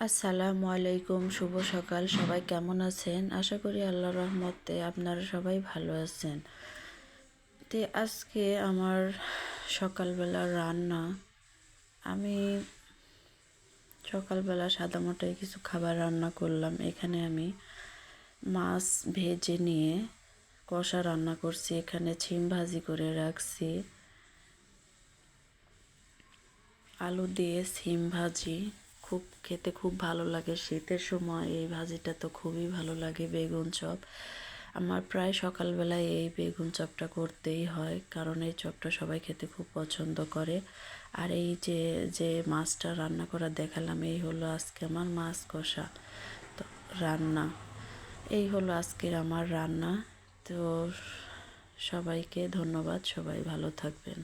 আসসালামু আলাইকুম, শুভ সকাল। সবাই কেমন আছেন? আশা করি আল্লাহর রহমতে আপনারা সবাই ভালো আছেন। আজকে আমার সকালবেলা রান্না, আমি সকালবেলা সাদামাটাই কিছু খাবার রান্না করলাম। এখানে আমি মাছ ভেজে নিয়ে কষা রান্না করছি, এখানে ছিম ভাজি করে রাখছি, আলু দিয়ে সিম ভাজি খেতে খুব ভালো লাগে। শীতের সময় এই ভাজিটা তো খুবই ভালো লাগে। বেগুন চপ, আমার প্রায় সকালবেলায় এই বেগুন চপটা করতেই হয়, কারণ এই চপটা সবাই খেতে খুব পছন্দ করে। আর এই যে যে মাছটা রান্না করা দেখালাম, এই হলো আজকে আমার মাছ কষা তো রান্না। এই হলো আজকের আমার রান্না। তো সবাইকে ধন্যবাদ, সবাই ভালো থাকবেন।